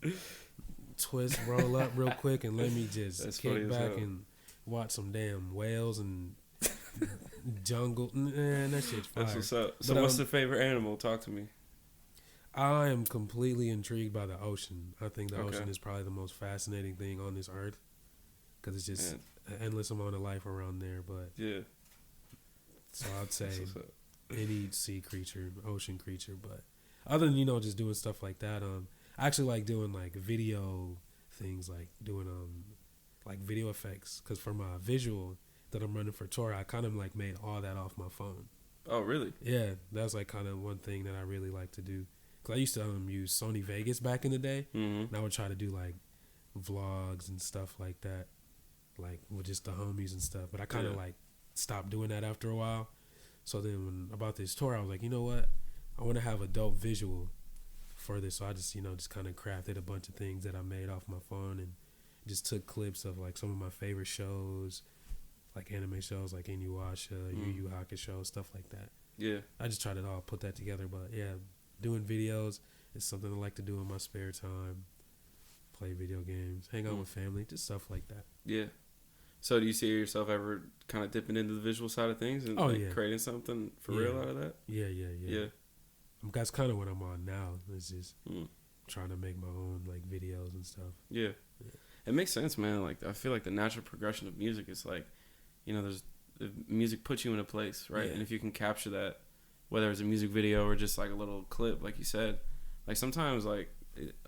twist, roll up real quick, and let me just kick back and watch some damn whales and jungle. Man, that shit's fire. That's what's up. So what's the favorite animal? Talk to me. I am completely intrigued by the ocean. I think the ocean is probably the most fascinating thing on this earth because it's just an endless amount of life around there. But so I'd say any sea creature, ocean creature. But other than just doing stuff like that, I actually like doing like video things, like doing like video effects. Because for my visual that I'm running for tour, I kind of like made all that off my phone. Oh, really? Yeah, that's like kind of one thing that I really like to do. Cause I used to use Sony Vegas back in the day, and I would try to do like vlogs and stuff like that, like with just the homies and stuff. But I kind of like stopped doing that after a while. So then when about this tour, I was like, you know what, I want to have a dope visual for this. So I just just kind of crafted a bunch of things that I made off my phone and just took clips of like some of my favorite shows, like anime shows like Inuyasha, Yu Yu Hakusho, stuff like that. Yeah, I just tried to all put that together. But yeah. Doing videos is something I like to do in my spare time. Play video games, hang out with family, just stuff like that. Yeah. So do you see yourself ever kind of dipping into the visual side of things and creating something for real out of that? Yeah. That's kind of what I'm on now. It's just trying to make my own like videos and stuff. Yeah. It makes sense, man. Like I feel like the natural progression of music is like, there's music puts you in a place, right? And if you can capture that, whether it's a music video or just like a little clip, like you said, like sometimes like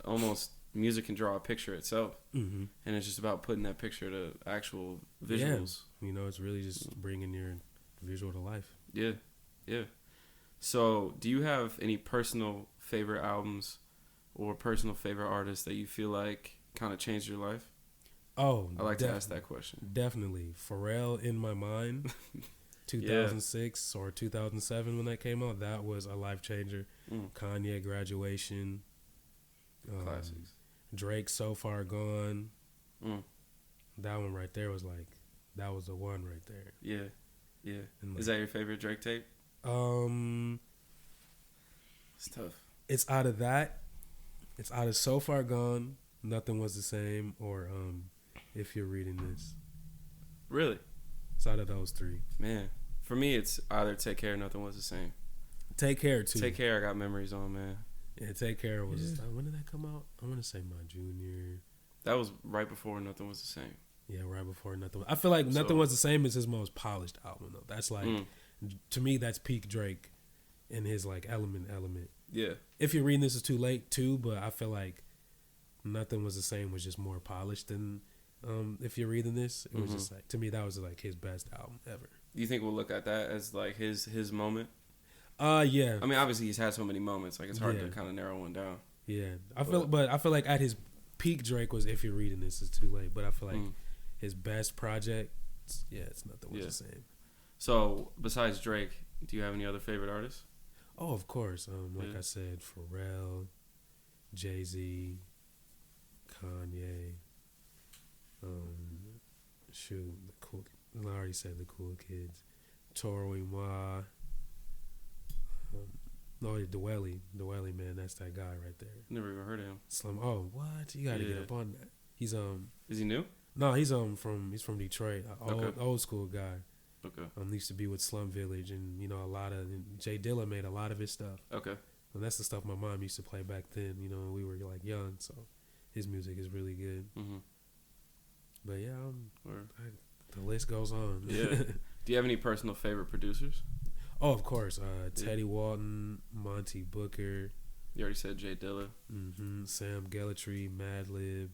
almost music can draw a picture itself, and it's just about putting that picture to actual visuals. Yeah. It's really just bringing your visual to life. Yeah. So do you have any personal favorite albums or personal favorite artists that you feel like kind of changed your life? Oh, I like to ask that question. Definitely. Pharrell in my mind. 2006 or 2007 when that came out, that was a life changer. Kanye, Graduation, classics. Drake, So Far Gone. That one right there was like, that was the one right there. Yeah. Like, is that your favorite Drake tape? It's tough. It's out of that. It's out of So Far Gone, Nothing Was the Same, or If You're Reading This. Really? It's out of those three. Man, for me, it's either Take Care or Nothing Was the Same. Take Care, too. Take Care, I got memories on, man. Yeah, Take Care was... when did that come out? I want to say my junior... That was right before Nothing Was the Same. Yeah, right before Nothing... I feel like Nothing Was the Same is his most polished album, though. That's like... To me, that's peak Drake in his, like, element. Yeah. If You're Reading This is too late, too, but I feel like Nothing Was the Same was just more polished than If you're reading this, it was Mm-hmm. just like, to me, that was like his best album ever. Do you think we'll look at that as like his moment? Yeah. I mean, obviously he's had so many moments, like it's hard Yeah. to kind of narrow one down. Yeah. I feel like at his peak, Drake was If You're Reading This, It's Too Late. But I feel like his best project, it's nothing was the same. So besides Drake, do you have any other favorite artists? Oh, of course. Like I said, Pharrell, Jay-Z, Kanye. The cool. I already said the cool kids. Toro y Moi. No, Dwelly, man, that's that guy right there. Never even heard of him. Slum. Oh, what? You gotta get up on that. He's Is he new? No, he's from Detroit. Old school guy. Okay. Used to be with Slum Village, and a lot of Jay Dilla made a lot of his stuff. Okay. And that's the stuff my mom used to play back then. When we were like young, so his music is really good. Mm-hmm. But yeah, the list goes on. Yeah. Do you have any personal favorite producers? Oh, of course. Teddy Walton, Monty Booker. You already said Jay Dilla. Mm-hmm. Sam Gellatry, Madlib,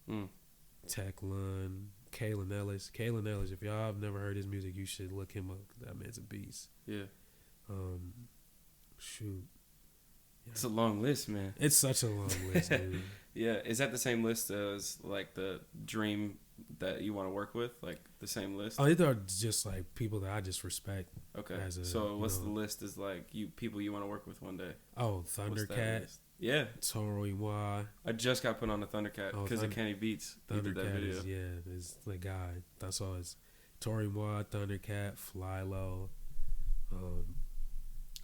Mm. Tech Lund, Kalen Ellis. Kalen Ellis, if y'all have never heard his music, you should look him up. That man's a beast. Yeah. Shoot. Yeah. It's a long list, man. It's such a long list, dude. Yeah. Is that the same list as like the dream that you want to work with? Like the same list? Oh, these are just like people that I just respect. Okay. So what's the list is like people you want to work with one day? Oh, Thundercat. Yeah. Toro y Moi. I just got put on the Thundercat because of Kenny Beats. He did that video. Is the guy. That's all. It's Toro y Moi, Thundercat, Fly Low.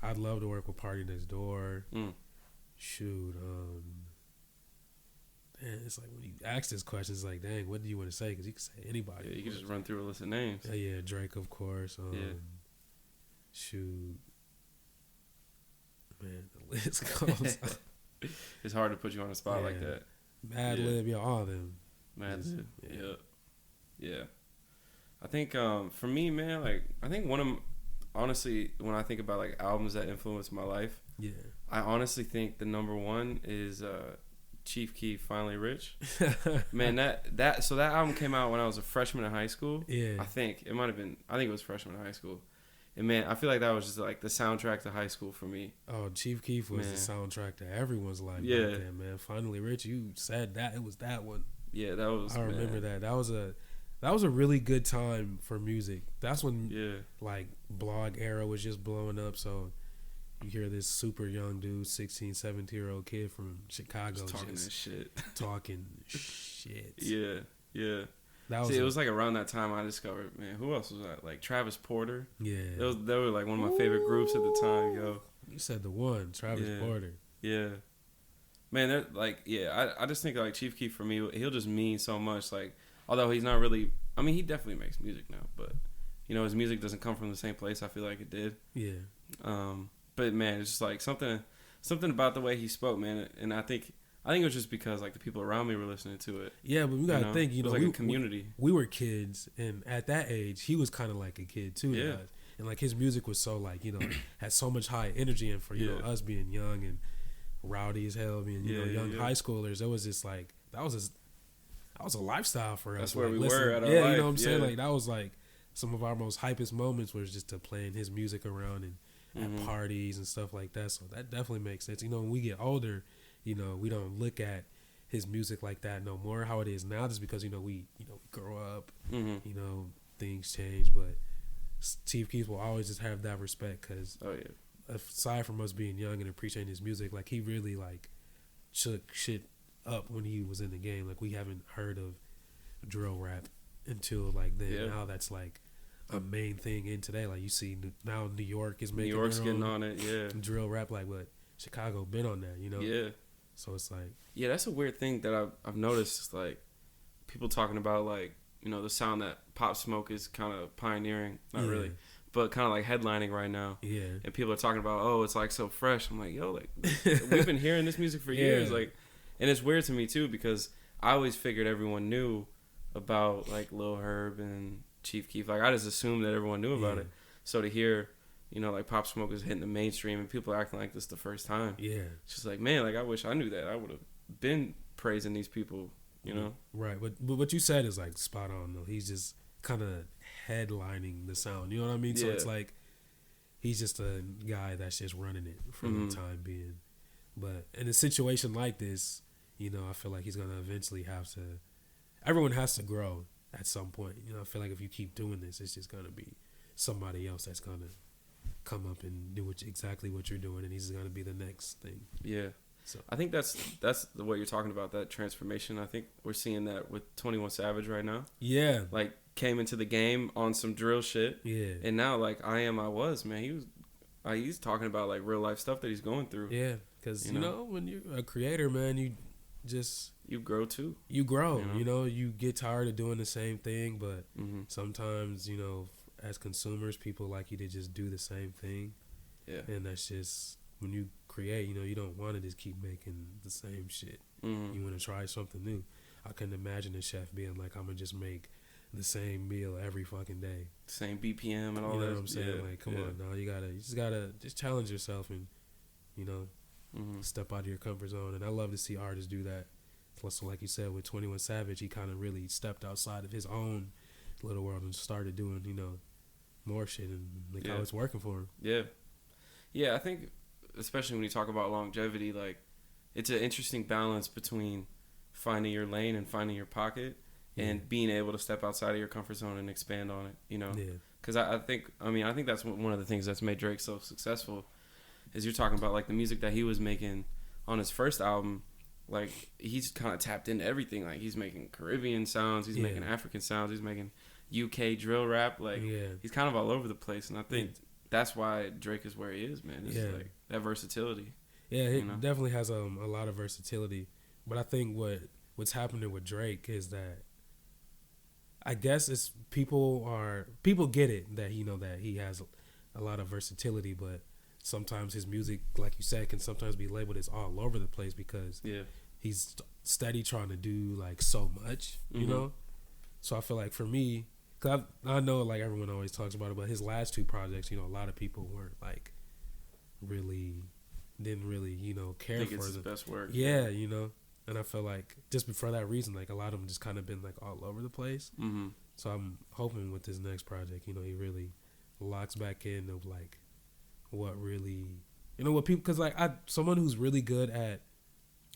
I'd love to work with Party Next Door. Shoot. Man, it's like when you ask this question, it's like, dang, what do you want to say? Because you can say anybody. Yeah, you can just run through a list of names. Yeah, Drake, of course. Shoot. Man, the list goes on. It's hard to put you on a spot like that. Madlib, all of them. Madlib, yeah. I think for me, man, like I think honestly, when I think about like albums that influenced my life, I honestly think the number one is Chief Keef, Finally Rich. Man, that album came out when I was a freshman in high school. Yeah, I think it was freshman in high school. And man, I feel like that was just like the soundtrack to high school for me. Oh, Chief Keef was the soundtrack to everyone's life. Yeah, back then, man. Finally Rich, you said that it was that one. Yeah, that was. I remember that. That was a really good time for music. That's when like blog era was just blowing up. So you hear this super young dude, 16, 17-year-old kid from Chicago, just talking that shit. Talking shit. Yeah. It was like around that time I discovered, man, who else was that? Like Travis Porter. Yeah. They were like one of my favorite groups at the time, yo. You said the one, Travis Porter. Yeah. Man, they're like, I just think like Chief Keef for me, he'll just mean so much. Like, although he's not really, I mean, he definitely makes music now, but his music doesn't come from the same place I feel like it did. Yeah. But man, it's just like something about the way he spoke, man. And I think it was just because like the people around me were listening to it. Yeah, but we gotta think, it was like a community. We were kids, and at that age, he was kind of like a kid too. Yeah. And like his music was so like had so much high energy, and for us being young and rowdy as hell, being young high schoolers, it was just like that was a lifestyle for us. That's where like, we were at our life. You know what I'm saying? Like that was like some of our most hypest moments was just to playing his music around and at parties and stuff like that. So that definitely makes sense. When we get older, we don't look at his music like that no more. How it is now, just because we grow up, things change. But Chief Keef will always just have that respect because aside from us being young and appreciating his music, like he really like shook shit up when he was in the game. Like we haven't heard of drill rap until like then. Now that's like a main thing in today. Like you see now New York is making getting on it. Yeah, drill rap. Like what Chicago been on that. Yeah. So it's like that's a weird thing that I've noticed. Like people talking about like the sound that Pop Smoke is kind of pioneering. Not really. But kind of like headlining right now. Yeah. And people are talking about, oh, it's like so fresh. I'm like, yo, like we've been hearing this music for years. Like, and it's weird to me too because I always figured everyone knew about like Lil Herb and Chief Keef. Like I just assumed that everyone knew about it. So to hear, like Pop Smoke is hitting the mainstream and people are acting like this the first time. Yeah. It's just like, man, like I wish I knew that. I would have been praising these people you know. Right, but what you said is like spot on though. He's just kind of headlining the sound. You know what I mean? So it's like he's just a guy that's just running it for the time being. But in a situation like this, you know, I feel like he's gonna eventually have to. Everyone has to grow at some point. You know, I feel like if you keep doing this, it's just gonna be somebody else that's gonna come up and do exactly what you're doing, and he's gonna be the next thing. Yeah. So I think that's what you're talking about, that transformation. I think we're seeing that with 21 Savage right now. Yeah. Like, came into the game on some drill shit. Yeah. And now, like, I was, man. He's talking about, like, real life stuff that he's going through. Yeah. Because, you know, when you're a creator, man, you grow too. You grow. You know, you get tired of doing the same thing, but sometimes, you know, as consumers, people like you to just do the same thing. Yeah. And that's just, when you create, you know, you don't want to just keep making the same shit. You want to try something new. I couldn't imagine a chef being like, I'm going to just make the same meal every fucking day. Same BPM and all that. You know what I'm saying? Yeah. Like, come on now. You just gotta challenge yourself and, you know, step out of your comfort zone. And I love to see artists do that. So like you said, with 21 Savage, he kind of really stepped outside of his own little world and started doing, you know, more shit, and like how it's working for him. Yeah. Yeah, I think, especially when you talk about longevity, like, it's an interesting balance between finding your lane and finding your pocket and being able to step outside of your comfort zone and expand on it, you know? Yeah. Because I think that's one of the things that's made Drake so successful is you're talking about, like, the music that he was making on his first album. Like, he's kind of tapped into everything. Like, he's making Caribbean sounds. He's making African sounds. He's making UK drill rap. Like, he's kind of all over the place. And I think that's why Drake is where he is, man. It's like that versatility. Yeah, he definitely has a lot of versatility. But I think what's happening with Drake is that I guess it's people get it that, you know, that he has a lot of versatility, but sometimes his music, like you said, can sometimes be labeled as all over the place because he's steady trying to do like so much, you know? So I feel like for me, cause I know like everyone always talks about it, but his last two projects, you know, a lot of people weren't like didn't really, you know, care for his best work. Yeah, you know? And I feel like just for that reason, like a lot of them just kind of been like all over the place. So I'm hoping with this next project, you know, he really locks back in of like what really, you know, what people, because like someone who's really good at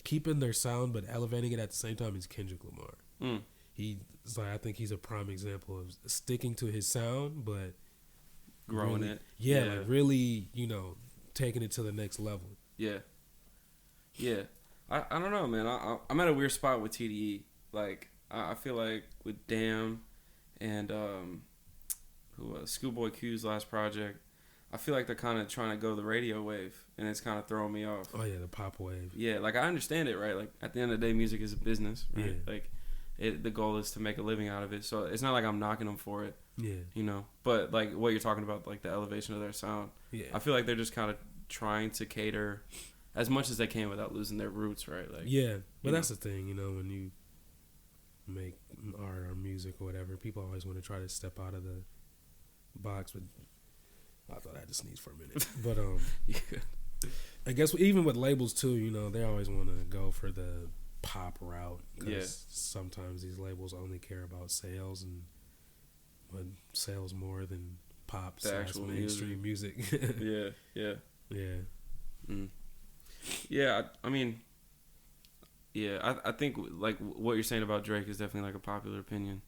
keeping their sound but elevating it at the same time is Kendrick Lamar. I think he's a prime example of sticking to his sound but growing really, it. Like really, you know, taking it to the next level. Yeah. I don't know, man. I'm at a weird spot with TDE. Like, I feel like with Damn and Schoolboy Q's last project, I feel like they're kind of trying to go the radio wave, and it's kind of throwing me off. Oh, yeah, the pop wave. Yeah, like, I understand it, right? Like, at the end of the day, music is a business, right? Yeah. Like, the goal is to make a living out of it. So it's not like I'm knocking them for it. Yeah. You know? But, like, what you're talking about, like, the elevation of their sound. Yeah. I feel like they're just kind of trying to cater as much as they can without losing their roots, right? Like, yeah, but that's the thing, you know, when you make art or music or whatever, people always want to try to step out of the box. But I thought I had to sneeze for a minute. But I guess even with labels too, you know, they always want to go for the pop route because sometimes these labels only care about sales and sales more than pop, the actual mainstream music. Yeah. Yeah, I mean, I think like what you're saying about Drake is definitely like a popular opinion,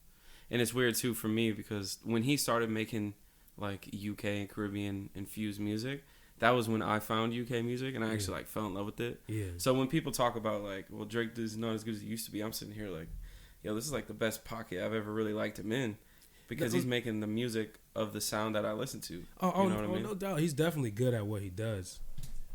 and it's weird too for me because when he started making like UK and Caribbean infused music, that was when I found UK music and I actually like fell in love with it. Yeah. So when people talk about like, well, Drake is not as good as he used to be, I'm sitting here like, yo, this is like the best pocket I've ever really liked him in because he's making the music of the sound that I listen to. You know what I mean? No doubt, he's definitely good at what he does.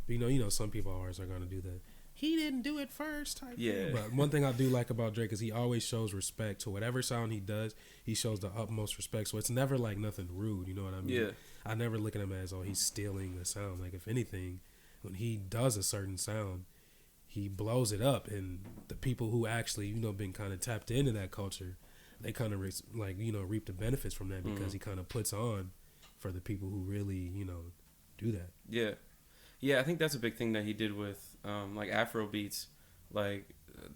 You know, some people always are going to do that. He didn't do it first type thing. But one thing I do like about Drake is he always shows respect to whatever sound he does. He shows the utmost respect. So it's never like nothing rude. You know what I mean? Yeah. I never look at him as, he's stealing the sound. Like, if anything, when he does a certain sound, he blows it up. And the people who actually, you know, been kind of tapped into that culture, they kind of, reap the benefits from that because he kind of puts on for the people who really, you know, do that. Yeah. Yeah, I think that's a big thing that he did with like Afro beats. Like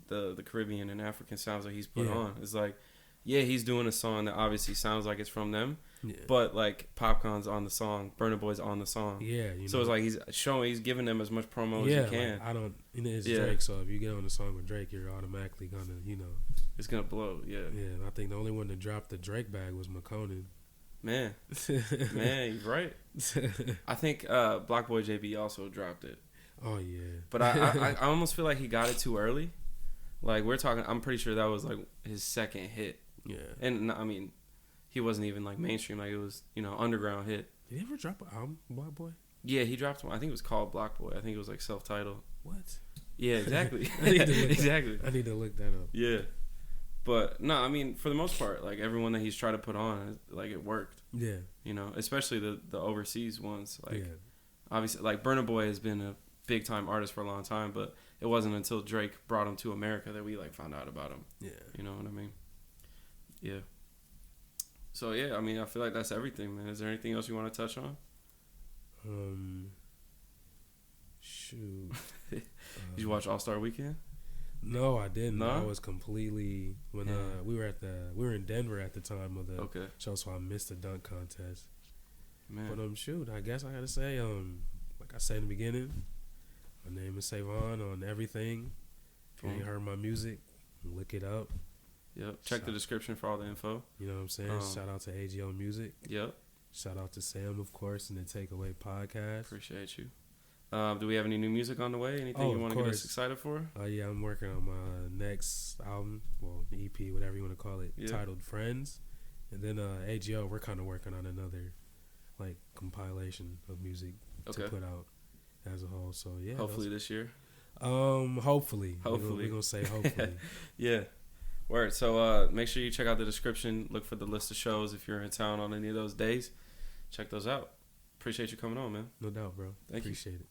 the Caribbean and African sounds that he's put on. It's like, yeah, he's doing a song that obviously sounds like it's from them, but like Popcorn's on the song, Burna Boy's on the song. Yeah, so it's like he's giving them as much promo as he can. Like, it's Drake, so if you get on the song with Drake, you're automatically gonna, it's gonna blow. Yeah. Yeah, and I think the only one that dropped the Drake bag was McConan. Man, you're right. I think Black Boy JB also dropped it. Oh yeah, but I almost feel like he got it too early. Like I'm pretty sure that was like his second hit. Yeah, and I mean, he wasn't even like mainstream. Like it was underground hit. Did he ever drop an album, Black Boy? Yeah, he dropped one. I think it was called Black Boy. I think it was like self-titled. What? Yeah, exactly. I need to look that up. Yeah. But no, I mean, for the most part, like everyone that he's tried to put on, like it worked. Yeah. Especially the overseas ones. Like, obviously, like Burna Boy has been a big time artist for a long time, but it wasn't until Drake brought him to America that we like found out about him. Yeah. You know what I mean? Yeah. So yeah, I mean, I feel like that's everything, man. Is there anything else you want to touch on? Shoot. Did you watch All-Star Weekend? No, I didn't. No? I was completely we were in Denver at the time of the show, so I missed the dunk contest. Man. But shoot, I guess I gotta say, like I said in the beginning, my name is Savon on everything. If you ain't heard my music, look it up. Yep. Check the description for all the info. You know what I'm saying? Shout out to AGO Music. Yep. Shout out to Sam, of course, and the Takeaway Podcast. Appreciate you. Do we have any new music on the way? Anything you want to get us excited for? Yeah, I'm working on my next album, well, EP, whatever you want to call it, titled Friends. And then AGO, we're kind of working on another like compilation of music to put out as a whole. So yeah, hopefully this year. Hopefully we're gonna say hopefully. Yeah. Word. So make sure you check out the description. Look for the list of shows if you're in town on any of those days. Check those out. Appreciate you coming on, man. No doubt, bro. Thank you. Appreciate it.